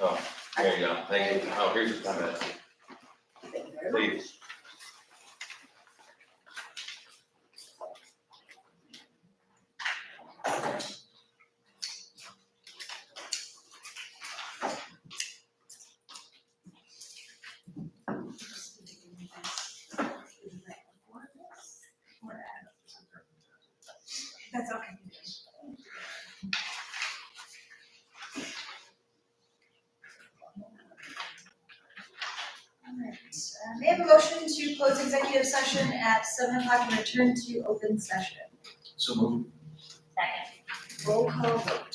Oh, there you go. Thank you. Oh, here's your comment. Thank you very much. Please. That's okay. All right, may I have a motion to close executive session at 7 o'clock and return to open session? So move. Second. Roll call vote.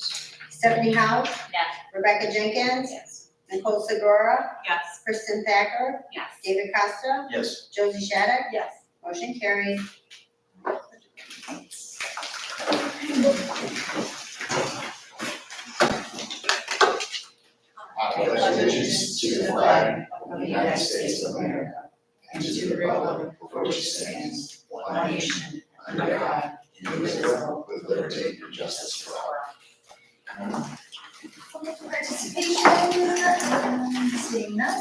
Stephanie House, Yes. Rebecca Jenkins, Yes. Nicole Segura, Yes. Kristen Thacker, Yes. David Costa, Yes. Josie Shattuck, Yes. motion carried. I pledge allegiance to the flag of the United States of America and to the republic for which it stands, one nation, under God, indivisible, with liberty and justice for all. Public participation, seeing none.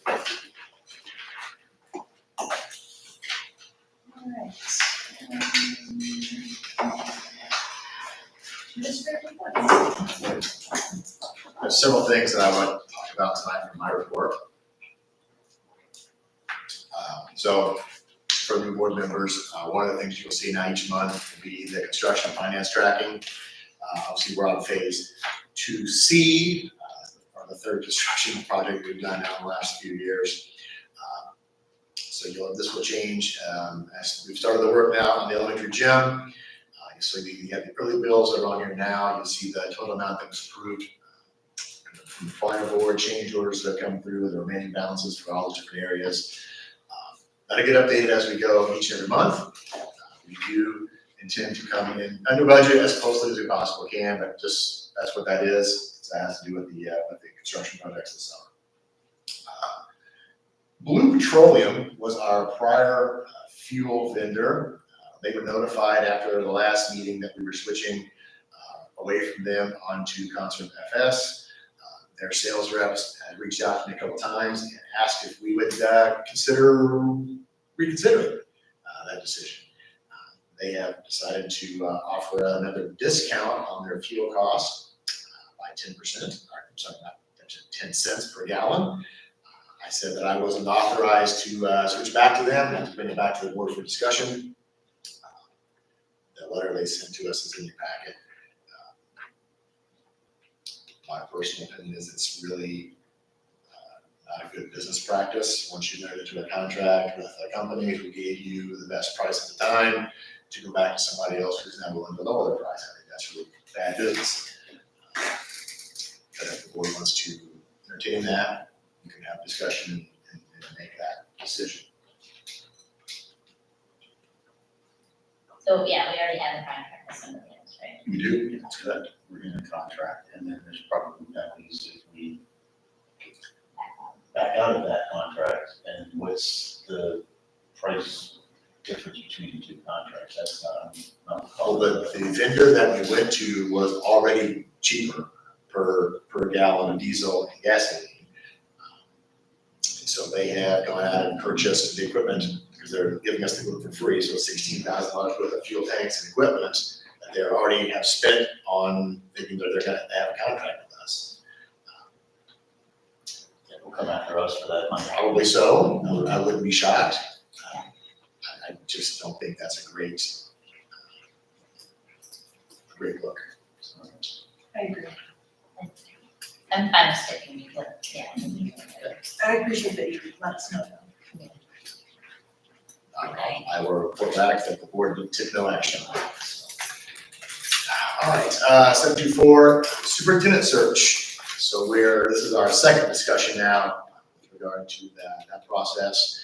All right. Administrative reports. There's several things that I want to talk about tonight from my report. So for new board members, one of the things you'll see now each month will be the construction finance tracking. Obviously, we're on phase 2C, or the third construction project we've done now in the last few years. So this will change as we've started the work now on the elementary gym. So you have the early bills that are on here now. You'll see the total amount that was approved from the prior board, change orders that come through, the remaining balances for all the different areas. That'll get updated as we go each and every month. We do intend to come in under budget as closely as we possibly can, but just that's what that is. That has to do with the construction projects this summer. Blue Petroleum was our prior fuel vendor. They were notified after the last meeting that we were switching away from them onto Concert FS. Their sales reps had reached out to me a couple times and asked if we would consider reconsidering that decision. They have decided to offer another discount on their fuel costs by 10%, or sorry, not 10 cents per gallon. I said that I wasn't authorized to switch back to them and to bring it back to the board for discussion. The letter they sent to us is in your packet. My personal opinion is it's really not a good business practice once you enter into a contract with a company who gave you the best price at the time to go back to somebody else who's now willing to lower their price. I think that's really bad business. But if the board wants to entertain that, you can have discussion and make that decision. So, yeah, we already have a contract with somebody else, right? We do. That's correct. We're in a contract, and then there's probably penalties if we back out of that contract. And what's the price difference between the two contracts? That's not. Oh, but the vendor that we went to was already cheaper per gallon of diesel and gasoline. So they have gone out and purchased the equipment because they're giving us the equipment for free. So $16,000 worth of fuel tanks and equipment that they already have spent on thinking that they're going to have a contract with us. It will come after us for that money. Probably so. I wouldn't be shocked. I just don't think that's a great look. So, I agree. I'm fine with sticking with, yeah. I appreciate that you let us know. I will report back that the board took no action. All right, 724 superintendent search. So this is our second discussion now with regard to that process.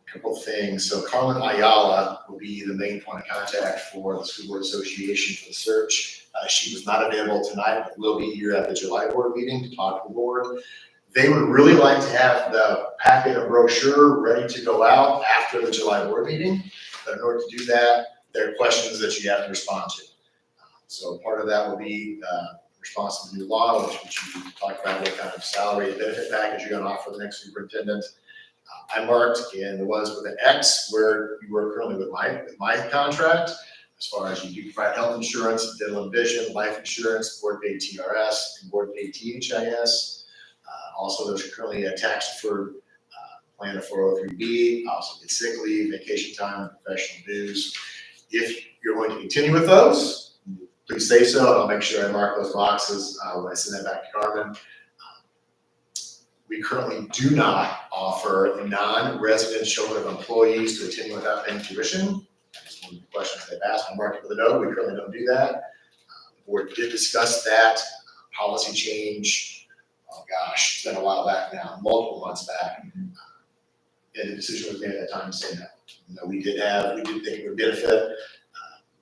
A couple of things. So Carmen Ayala will be the main point of contact for the School Board Association for the search. She was not available tonight, but will be here at the July board meeting to talk to the board. They would really like to have the packet of brochure ready to go out after the July board meeting. But in order to do that, there are questions that you have to respond to. So part of that will be response to the new law, which you talked about what kind of salary and benefit package you're gonna offer the next superintendent. I marked in the ones with an X where you work currently with my contract, as far as you do provide health insurance, dental and vision, life insurance, board paid TRS, and board paid THIS. Also, there's currently a tax deferred plan of 403B, also get sick leave, vacation time, and professional dues. If you're going to continue with those, please say so, and I'll make sure I mark those boxes when I send that back to Carmen. We currently do not offer non-resident children of employees to attend without paying tuition. That's one of the questions they've asked. I'll mark it with a note. We currently don't do that. The board did discuss that policy change. Oh gosh, it's been a while back now, multiple months back. And the decision was made at that time to say no. You know, we did think it would benefit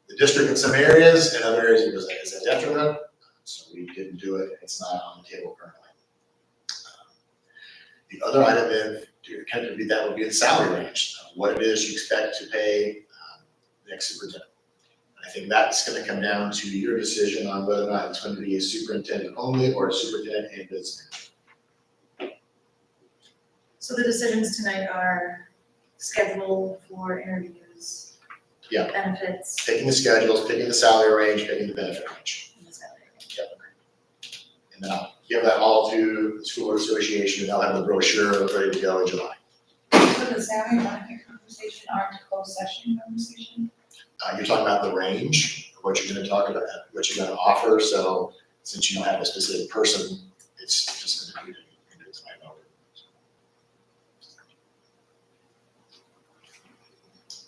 the district in some areas, and other areas it was a detriment. So we didn't do it. It's not on the table currently. The other item then, that would be the salary range, what it is you expect to pay the next superintendent. I think that's going to come down to your decision on whether or not it's going to be a superintendent only or a superintendent and business manager. So the decisions tonight are schedule for interviews. Yeah. Benefits. Picking the schedules, picking the salary range, picking the benefit range. And the salary range. Yep. And then I'll give that all to the school association, and they'll have the brochure ready to go in July. So the salary benefit conversation aren't a closed session conversation? You're talking about the range, of what you're gonna talk about, what you're gonna offer, so since you don't have a specific person, it's just gonna be tonight over.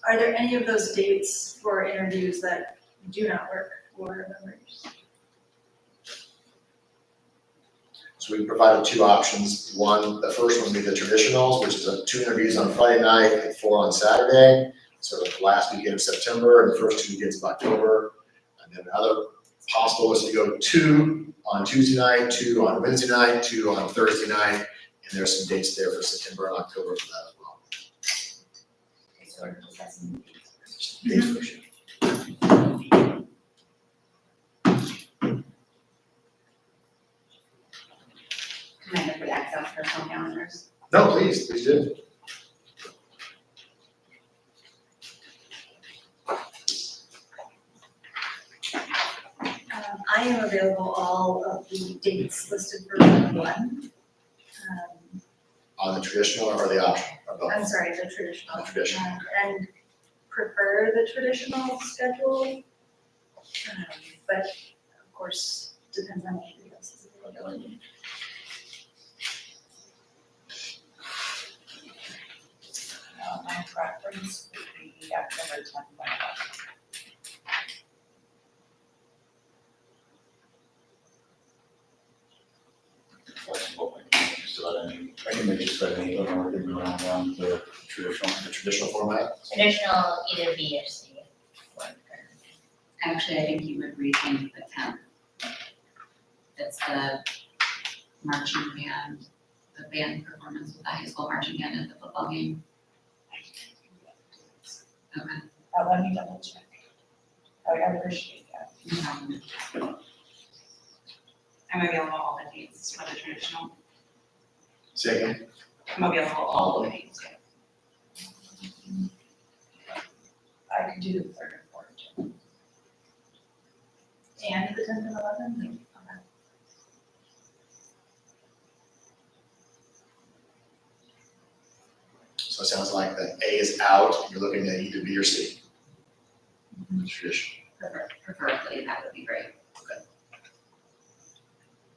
Are there any of those dates for interviews that do not work for members? So we provided two options. One, the first one would be the traditionals, which is 2 interviews on Friday night and 4 on Saturday. So the last weekend of September and the first 2 weekends of October. And then the other possible is to go 2 on Tuesday night, 2 on Wednesday night, 2 on Thursday night. And there's some dates there for September and October for that as well. Okay, so we're just asking. Dates for sure. Can I have the access personal calendars? No, please do. I am available all of the dates listed for round 1. On the traditional or the optional, or both? I'm sorry, the traditional. On the traditional, And prefer the traditional schedule. But of course, depends on everybody else's availability. My preference would be October 10th. Flexible, I can just about any, I can make just about any, but I'm working around the traditional format. Traditional, either B or C. Actually, I think you would rethink the 10th. It's the marching band, the band performance with the high school marching band at the football game. Okay. Let me double check. I would appreciate that. I'm available all the dates for the traditional. Second, I'm available all the dates. I could do the 3rd and 4th too. And the 10th and 11th? Okay. so it sounds like the A is out, and you're looking at either B or C. Traditional. Preferably, that would be great.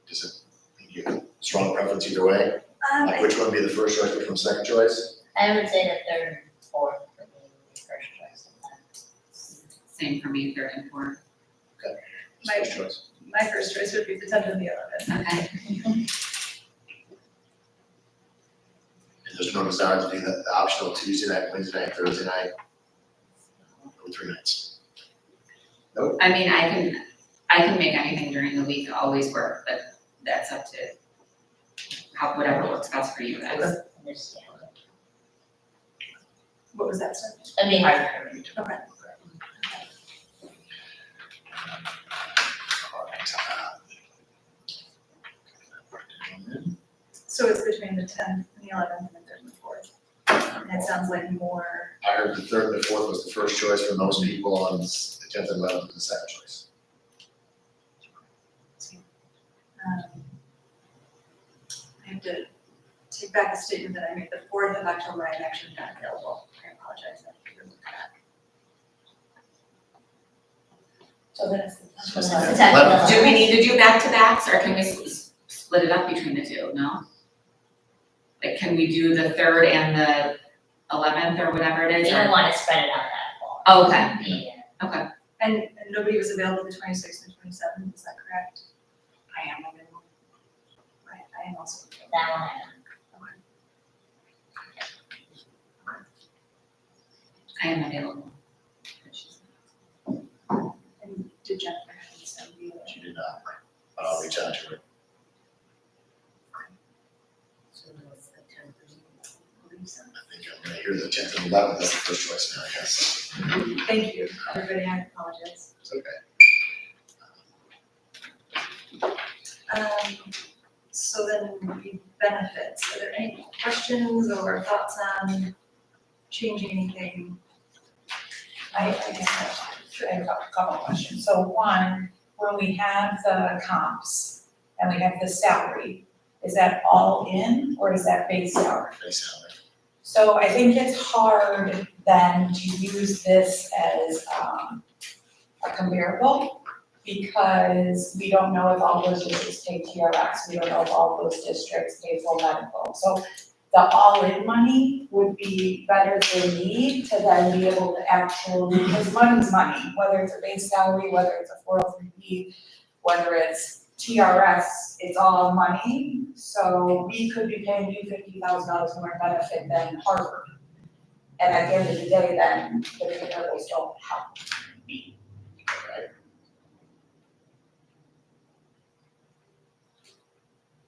Does it give a strong preference either way? Like which one would be the first choice, which one's second choice? I would say the 3rd and 4th would be the first choice. Same for me, 3rd and 4th. First choice. My first choice would be the 10th and the 11th. Okay. And there's no desire to do the optional Tuesday night, Wednesday night, Thursday night? Or 3 nights? Nope. I mean, I can make anything during the week always work, but that's up to whatever works best for you guys. Understand. What was that, sir? I mean, Okay. All right. So it's between the 10th and the 11th and the 3rd and the 4th. And it sounds like more, I heard the 3rd and the 4th was the first choice for most people, and the 10th and 11th was the second choice. I have to take back the statement that I made, the 4th of October, I'm actually not available. I apologize, I have to look at So then it's So the. it's It's the 11th. Do we need to do back-to-backs, or can we split it up between the two, no? Like, can we do the 3rd and the 11th, or whatever it We is, don't or? wanna spread it out that far. Oh, okay, Yeah. okay. And nobody was available the 26th and 27th, is that correct? I am available. Right, I am also available. That one I know. I am available. And did Jennifer have this idea? She did not, but I'll reach out to her. I think I'm gonna hear the 10th and 11th, that's the first choice now, I guess. Thank you, everybody, I apologize. It's okay. So then the benefits, are there any questions or thoughts on changing anything? I just have a couple of questions. So one, when we have the comps and we have the salary, is that all in or is that base salary? Base salary. So I think it's hard then to use this as a comparable because we don't know if all those districts pay TRX, we don't know if all those districts pay full medical. So the all-in money would be better for me to then be able to actually, because money's money, whether it's a base salary, whether it's a 403B, whether it's TRS, it's all money. So we could be paying you $50,000 more benefit than Harvard. And at the end of the day, then the comparables don't help me. Okay.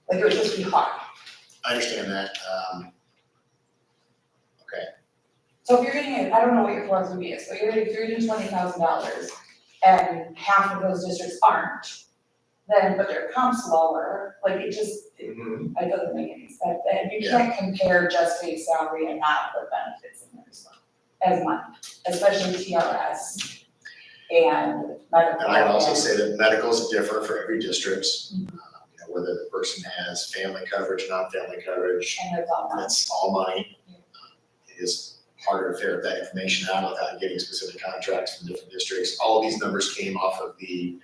Like, it would just be hard. I understand that, So if you're getting, I don't know what your 403B is, but you're getting $320,000 and half of those districts aren't, then, but their comp's lower, like it just, it doesn't make any sense. And you can't compare just base salary and not put benefits in there as money, especially TRS and medical. and I can also say that medical is different for every district. You know, whether the person has family coverage, non-family coverage, And it's all money. that's all money. It is harder to ferret that information out without getting specific contracts from different districts. All of these numbers came off of the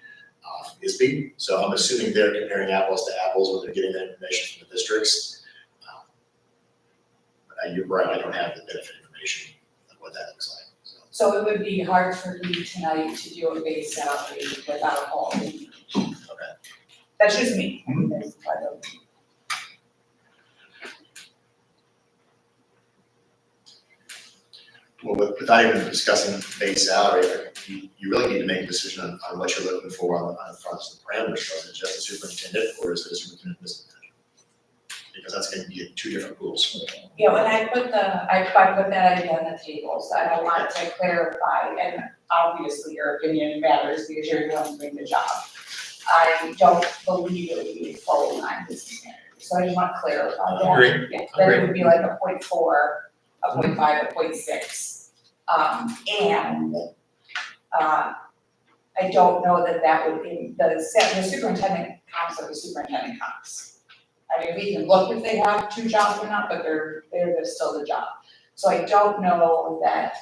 ISB, so I'm assuming they're comparing apples to apples when they're getting that information from the districts. But you're right, I don't have the benefit information of what that looks like, so. So it would be hard for me tonight to do a base salary without all the information. Okay. That's just me. Well, without even discussing base salary, you really need to make a decision on what you're looking for on the fronts and parameters. So is it just a superintendent or is it a superintendent business manager? Because that's gonna be two different pools. Yeah, when I put that idea on the table, so I want to clarify, and obviously your opinion matters because you're the one doing the job. I don't believe it would be a full-time business manager, so I just want to clarify that. Agreed. Yeah, then it would be like a 0.4, a 0.5, a 0.6. I don't know that would be, the superintendent comps are the superintendent comps. I mean, we can look if they have two jobs or not, but they're still the job. So I don't know that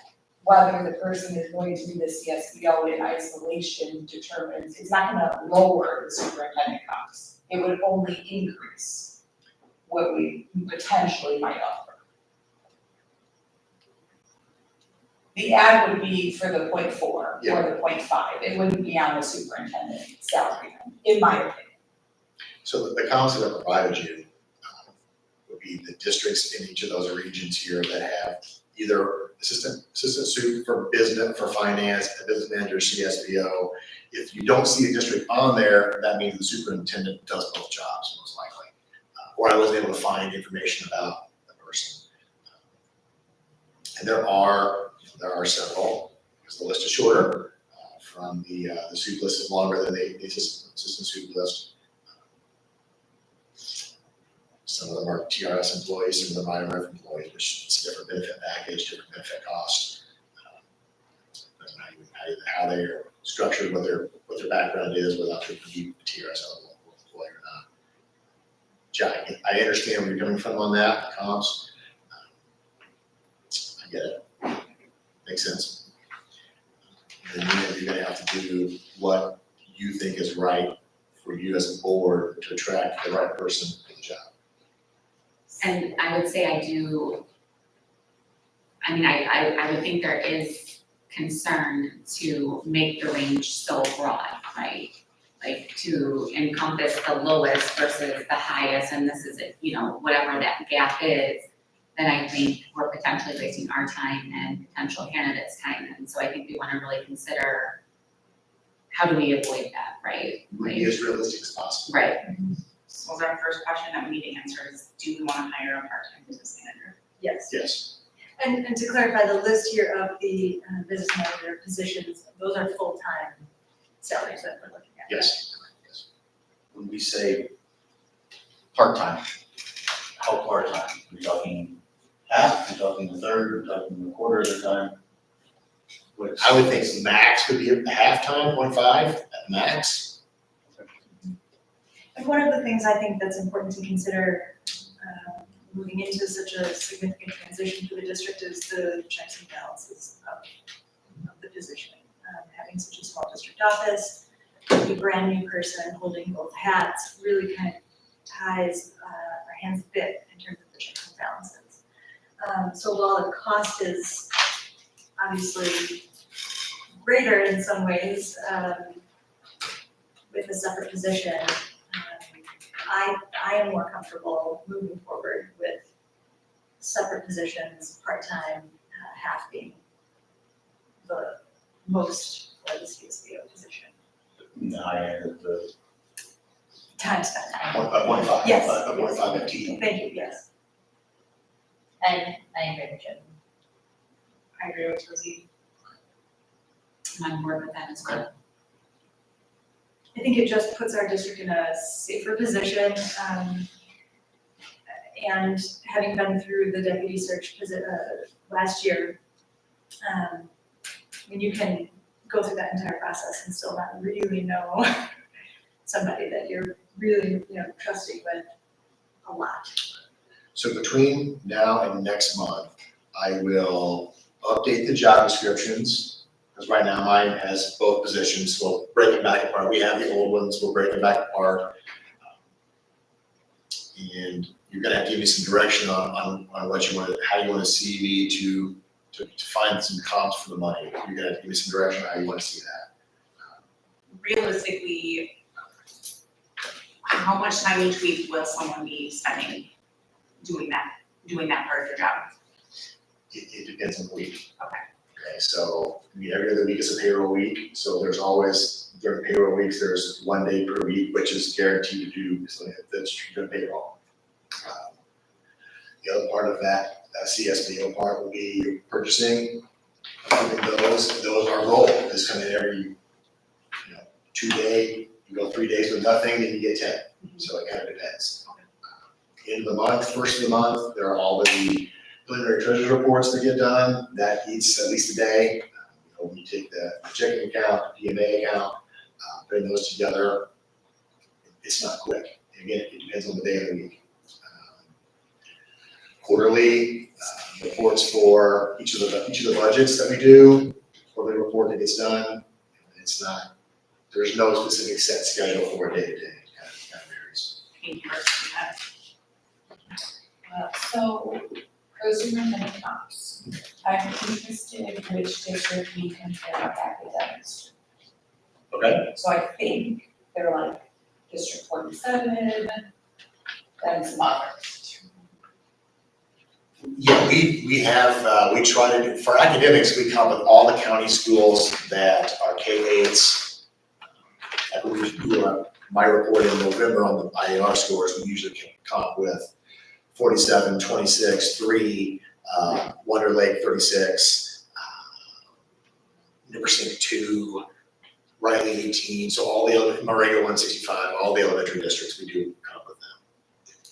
whether the person is going to be the CSBO in isolation determines, it's not gonna lower the superintendent comps. It would only increase what we potentially might offer. The ad would be for the 0.4 or the 0.5, it wouldn't be on the superintendent salary, in my opinion. So the comps that I provided you would be the districts in each of those regions here that have either assistant soup for business, for finance, a business manager, CSBO. If you don't see a district on there, that means the superintendent does both jobs most likely. Or I wasn't able to find information about the person. And there are several, because the list is shorter, from the soup list is longer than the assistant soup list. Some of them are TRS employees, some of them are IMRF employees, which is a different benefit package, different benefit cost. How they're structured, what their background is, whether they be a TRS eligible employee or not. Jack, I understand where you're coming from on that, comps. I get it. Makes sense. And then you're gonna have to do what you think is right for you as a board to attract the right person to the job. And I would say I would think there is concern to make the range so broad, right? Like to encompass the lowest versus the highest, and this is, whatever that gap is, then I think we're potentially wasting our time and potential candidates' time. And so I think we wanna really consider, how do we avoid that, right? Be as realistic as possible. Right, So was our first question that we need to answer is, do we wanna hire a part-time business manager? Yes. Yes. And to clarify, the list here of the business manager positions, those are full-time salaries that we're looking at. Yes. Yes. When we say part-time, how part-time? Are we talking half, are we talking a third, are we talking a quarter of the time? What's? I would think max would be a half-time, 1.5 at max. And one of the things I think that's important to consider, moving into such a significant transition for the district is the checks and balances of the positioning. Having such a small district office, a brand new person holding both hats really kind of ties our hands a bit in terms of the checks and balances. So while the cost is obviously greater in some ways, with a separate position, I am more comfortable moving forward with separate positions, part-time, half being the most for the CSBO position. In the high end of the, Time spent. 1.5. Yes, 1.5 FTE. Thank you, yes. I agree with you. I agree with Rosie. I'm on board with that as well. I think it just puts our district in a safer position. And having been through the deputy search last year, when you can go through that entire process and still not really know somebody that you're really, trusting with a lot. So between now and next month, I will update the job descriptions, because right now mine has both positions, we'll break it back apart. We have the old ones, we'll break it back apart. And you're gonna have to give me some direction on what you want, how you wanna see me to find some comps for the money. You're gonna have to give me some direction on how you wanna see that. Realistically, how much time each week will someone be spending doing that part of their job? It depends on the week. Okay. Okay, so, every other week is a payroll week, so there's always, during payroll weeks, there's 1 day per week, which is guaranteed to do, so that's the payroll. The other part of that, CSBO part will be purchasing, those are roll, it's coming every, 2 day, you go 3 days with nothing, then you get 10, so it kind of depends. End of the month, first of the month, there are all the preliminary treasury reports that get done, that eats at least a day. When you take the checking account, the PMA account, putting those together, it's not quick. Again, it depends on the day of the week. Quarterly reports for each of the budgets that we do, quarterly report that gets done. It's not, there's no specific set schedule for a day to day, it kind of varies. Thank you for saying that. So, prosumer and comps. I'm interested in which district we compare our academics to. Okay. So I think they're like District 47, then some others. Yeah, we have, we try to do, for academics, we come with all the county schools that are K-8s. I believe we do my report in November on the IAR scores, we usually come up with 47, 26, 3, Wonder Lake 36, Nippersink 2, Riley 18, so all the other, Marengo 165, all the elementary districts, we do come up with them.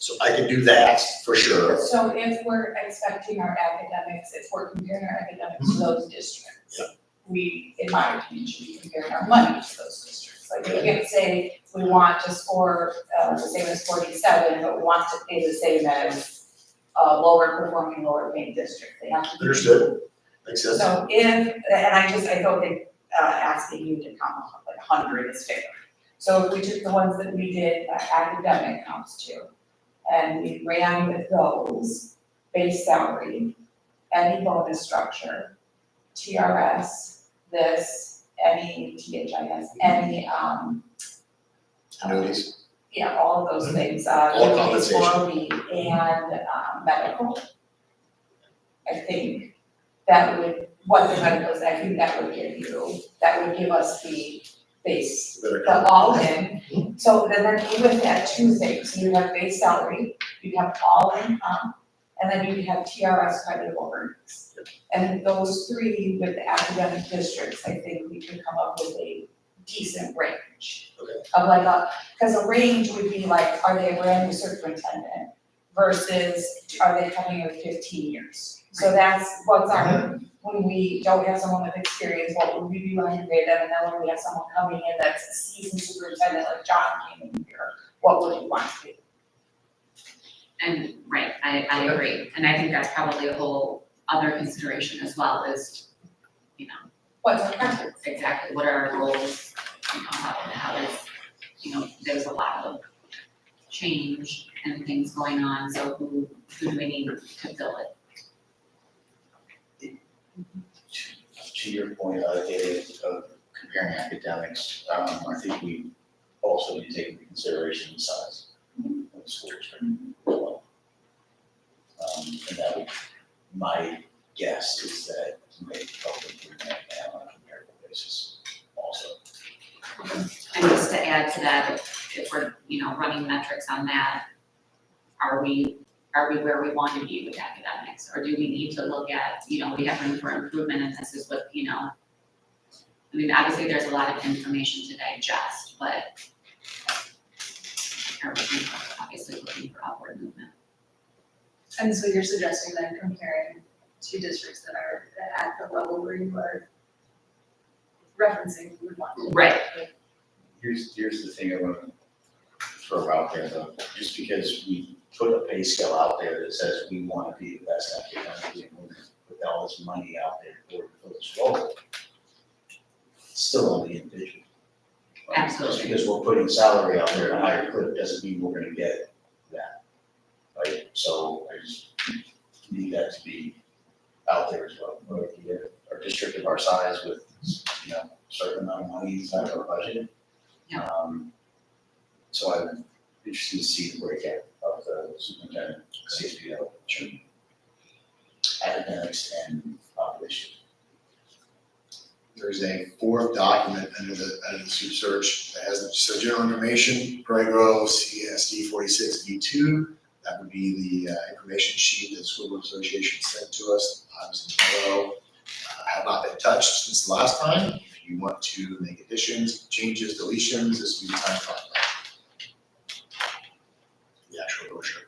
So I can do that for sure. So if we're expecting our academics, if we're comparing our academics to those districts, we, in my opinion, should be comparing our money to those districts. Like, we can't say we want to score, the same as 47, but we want to pay the same as lower performing, lower paying district. They have to be. Understood. Makes sense. So if, and I don't think, asking you to come up with 100 is fair. So if we took the ones that we did academic counts to, and we ran with those, base salary, any bonus structure, TRS, this, any THIS, any, Annuities. yeah, all of those things, All compensation. 4B and, medical. I think that would, what the medicals, I think that would give us the base, Better the all-in. So then with that, two things, you have base salary, you have all-in, and then you have TRS creditable earnings. And those three with the academic districts, I think we could come up with a decent range. Okay. Of like because a range would be like, are they a brand new superintendent versus are they coming in 15 years? So that's what's our, when we don't have someone with experience, what would we be willing to pay them? And then when we have someone coming in that's a seasoned superintendent, like John came in here, what would we want to pay? And, right, I agree, and I think that's probably a whole other consideration as well, is, you know, What's our preference? exactly, what are our goals, you know, how is, you know, there's a lot of change and things going on, so who do we need to fill it? To your point, David, of comparing academics, I think we also need to take into consideration the size of the school district as well. And that would, my guess is that may help improve that on a comparable basis also. And just to add to that, if we're, you know, running metrics on that, are we where we want to be with academics? Or do we need to look at, you know, we have room for improvement and this is what, you know, I mean, obviously there's a lot of information to digest, but are we obviously looking for upward movement? And so you're suggesting then comparing two districts that are at the level where you are referencing, you would want to. Right. Here's the thing I want to throw out there though, just because we put a pay scale out there that says we want to be the best academically and we're going to put all this money out there for this role, it's still only individual. Right? Absolutely. Just because we're putting salary out there at a higher clip doesn't mean we're going to get that, right? So I just need that to be out there as well. But if you get a district of our size with, you know, a certain amount of money inside of our budget. Yeah. So I'm interested to see the breakout of the superintendent, CSD, academics and population. There's a fourth document under the super search that has the general information, Prairie, CSD46 V2. That would be the information sheet that the School Board Association sent to us. Obviously, tomorrow have not been touched since the last time. If you want to make additions, changes, deletions, this would be the time to talk about the actual brochure.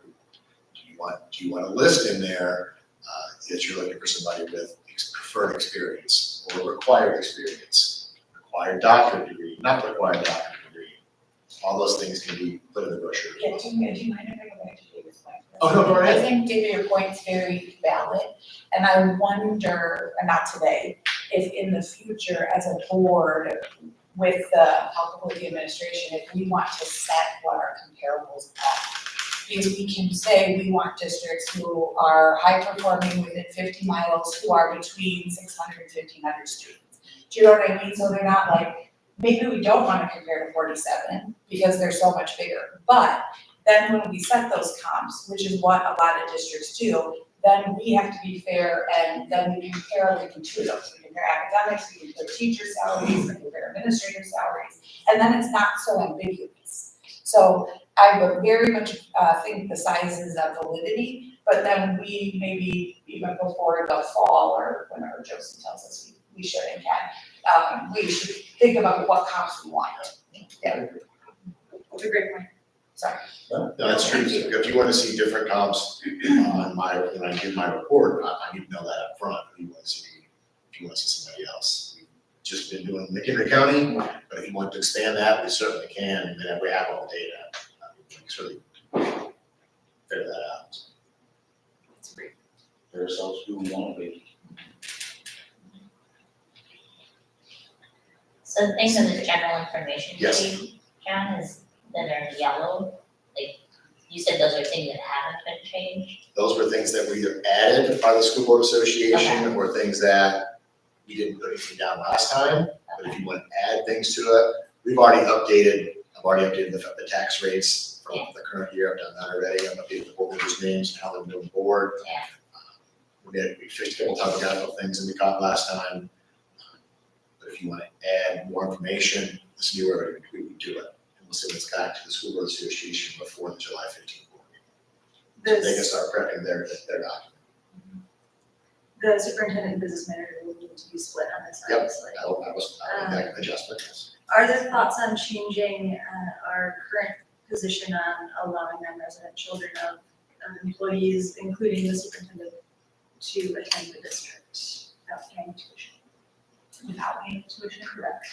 Do you want a list in there that you're looking for somebody with preferred experience or required experience, required doctorate degree, not required doctorate degree? All those things can be put in the brochure. Yeah, do you mind if I go back to David's point? Oh, no, go right ahead. I think, David, your point's very valid, and I wonder, and not today, if in the future as a board with the help of the administration, if we want to set what our comparables are. Because we can say we want districts who are high performing within 50 miles, who are between 600 and 1,500 students. Do you know what I mean? So they're not like, maybe we don't want to compare to 47 because they're so much bigger. But then when we set those comps, which is what a lot of districts do, then we have to be fair and then we compare everything to those. We compare academics, we compare teacher salaries, we compare administrator salaries, and then it's not so ambiguous. So I would very much think the size is a validity, but then we maybe even before the fall or whenever Josie tells us we should and can, we should think about what comps we want. That's a great point. No, that's true. If you want to see different comps on when I give my report, I need to know that up front. If you want to see somebody else. We've just been doing McHenry County, but if you want to expand that, we certainly can, and then we have all the data. We can certainly figure that out. That's great. For ourselves who we want to be. So the things in the general information Yes. sheet, John, is that are yellow, like, you said those are things that haven't been changed? Those were things that we either added by the School Board Association or things that we didn't put anything down last time. But if you want to add things to it, I've already updated the tax rates from the current year. I've done that already. I've updated the board members' names, and how they're doing the board. Yeah. We fixed a couple of technical things that we caught last time. But if you want to add more information, this new area, we would do it. And we'll send this back to the School Board Association before the July 15th board meeting. So they can start prepping their document. The superintendent and business manager will need to be split on this, Yep. obviously. I was that adjustment, yes. Are there thoughts on changing our current position on allowing non-resident children of employees, including the superintendent, to attend the district without paying tuition? Without paying tuition. Correct.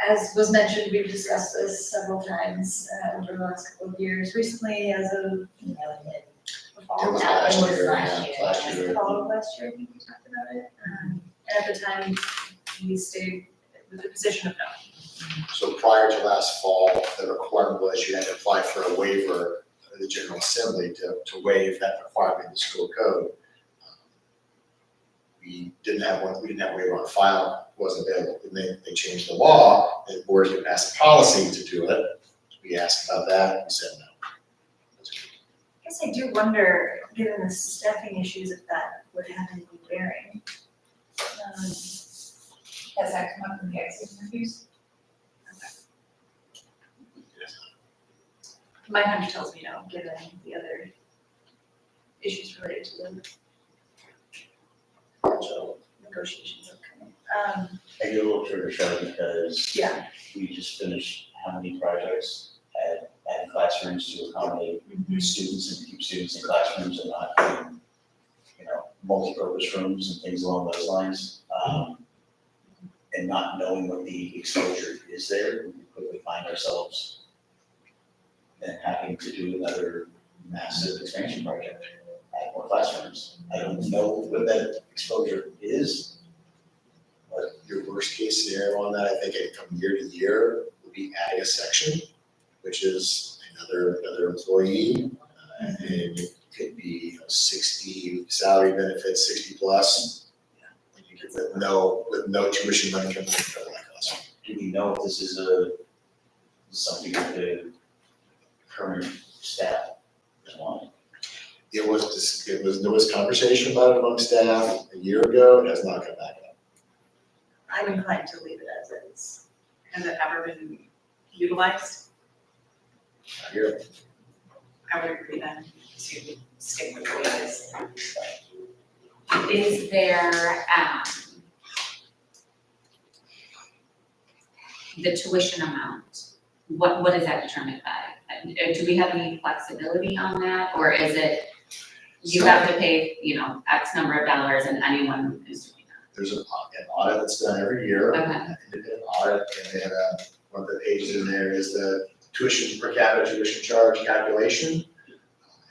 As was mentioned, we've discussed this several times over the last couple of years. Recently, as of You know, it- It fall, was That last was year, last yeah, year. last year. fall of last year, I think we talked about it. And at the time, we stayed with the position of no. So prior to last fall, the requirement was you had to apply for a waiver of the General Assembly to waive that requirement in the school code. We didn't have a waiver on file, it wasn't available, and they changed the law, and the board could pass a policy to do it. We asked about that, we said no. I guess I do wonder, given the staffing issues, if that would have any bearing. Has that come up in the exit interviews? My hunch tells me no, given the other issues related to the potential negotiations upcoming. I get a little trigger shy because Yeah. we just finished how many projects at classrooms to accommodate students and keep students in classrooms and not in, multi-purpose rooms and things along those lines. And not knowing what the exposure is there, we quickly find ourselves then having to do another massive expansion project, add more classrooms. I don't know what that exposure is. But your worst case scenario on that, I think from year to year, would be adding a section, which is another employee. And it could be 60 salary benefits, 60 plus. With no tuition money coming in for like us. Do we know if this is something that the current staff want? There was conversation about it among staff a year ago, it has not come back up. I'm inclined to leave it as is. Has it ever been utilized? Not here. I would agree then to stick with the way it is. Is there, the tuition amount, what is that determined by? Do we have any flexibility on that, or is it, you have to pay, X number of dollars and anyone is doing There's an audit that's done every year, that? an independent audit, and they have one of the pages in there is the tuition per capita tuition charge calculation.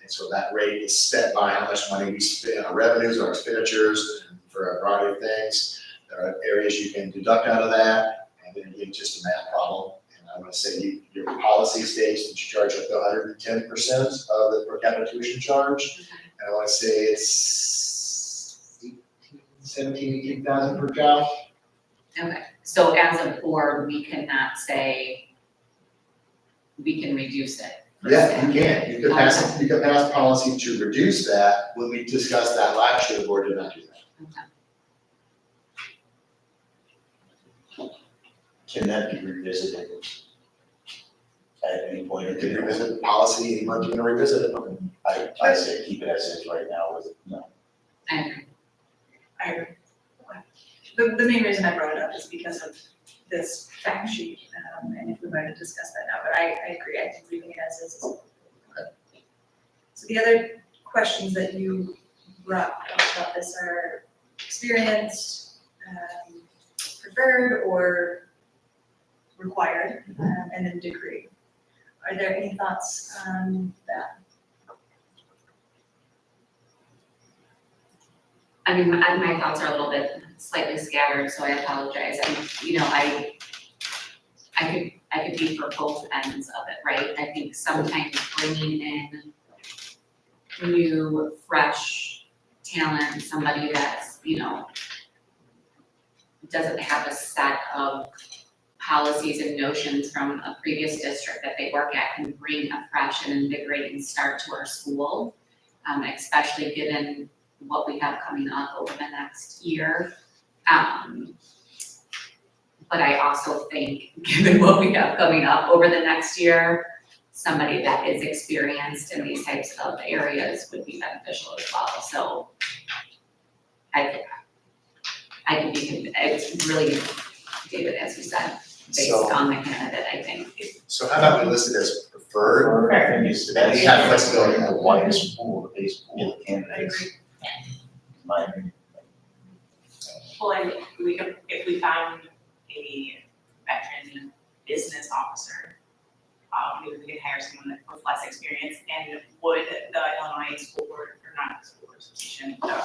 And so that rate is set by how much money we spend on revenues or expenditures for a variety of things. There are areas you can deduct out of that, and then it's just a math problem. And I want to say your policy states that you charge up to 110% of the per capita tuition charge. And I want to say it's 18,000 per child. Okay, so as a board, we cannot say we can reduce it. per Yeah, se. you can. You could pass policy to reduce that. When we discussed that last year, the board did not do that. Can that be revisited at any point? You can revisit the policy any month you want to revisit it. I say keep it as is right now with, no. I agree. I agree. the main reason I brought it up is because of this fact sheet, and if we might have discussed that now, but I agree, I think leaving it as is. So the other questions that you brought up about this are experienced, preferred, or required, and then degree. Are there any thoughts on that? I mean, my thoughts are a little bit slightly scattered, so I apologize. I could be for both ends of it, right? I think sometimes bringing in new, fresh talent, somebody that's, doesn't have a set of policies and notions from a previous district that they work at can bring a fresh and invigorating start to our school, especially given what we have coming up over the next year. But I also think, given what we have coming up over the next year, somebody that is experienced in these types of areas would be beneficial as well. So I can be, it's really, David, as you said, based So- on the candidate, I think. So how about we list it as preferred? I think it's, That is kind of flexibility. the widest pool, the base pool of I candidates, agree. in my opinion. Well, and we could, if we found a veteran business officer, maybe we could hire someone with less experience, and would the Illinois School Board, or not School Board Association, the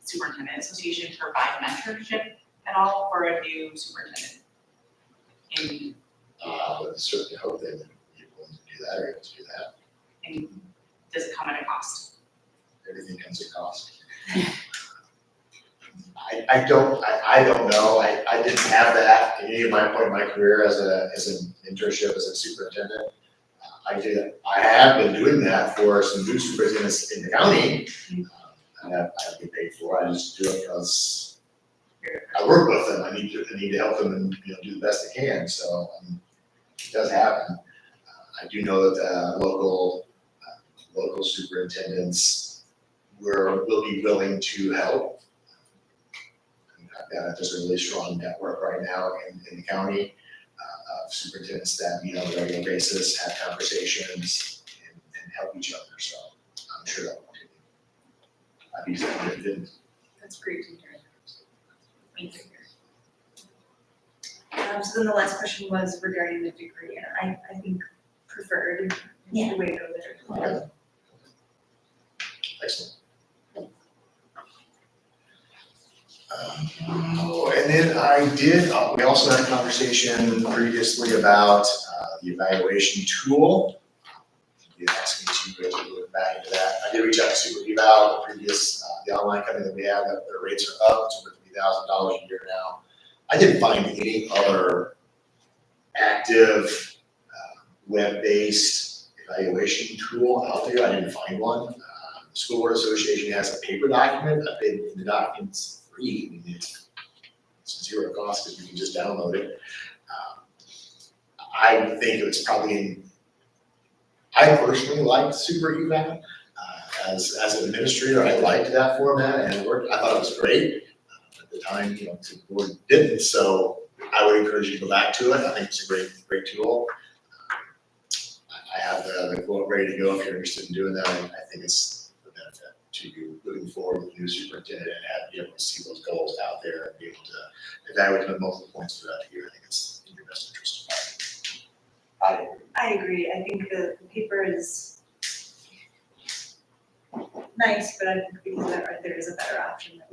Superintendent Association provide mentorship at all for a new superintendent? And, I would certainly hope they would be willing to do that or able to do that. and does it come at a cost? Everything comes at cost. I don't know, I didn't have that at any of my point in my career as an internship as a superintendent. I have been doing that for some new superintendents in the county. I get paid for it, I just do it because I work with them, I need to help them and, do the best I can, so, it does happen. I do know that, local superintendents will be willing to help. There's a really strong network right now in the county of superintendents that meet on a regular basis, have conversations, and help each other. So I'm sure that will continue. I'd be excited if it didn't. That's great to hear. Thank you. So then the last question was regarding the degree, and I think preferred is the way to go there. Okay. Excellent. And then we also had a conversation previously about the evaluation tool. You asked me to go back into that. I did reach out to Super Eval, the previous, the online company that we have, that their rates are up to $3,000 a year now. I didn't find any other active web-based evaluation tool out there. I didn't find one. The School Board Association has a paper document. I've been in the documents free. I mean, it's zero cost because you can just download it. I think it's probably, I personally liked Super Eval. As an administrator, I liked that format and it worked. I thought it was great. At the time, the board didn't, so I would encourage you to go back to it. I think it's a great tool. I have the quote ready to go if you're interested in doing that. I think it's a benefit to you moving forward with a new superintendent and be able to see those goals out there and be able to evaluate them at multiple points throughout the year. I think it's in your best interest. I agree. I think the paper is nice, but I think because there is a better option that we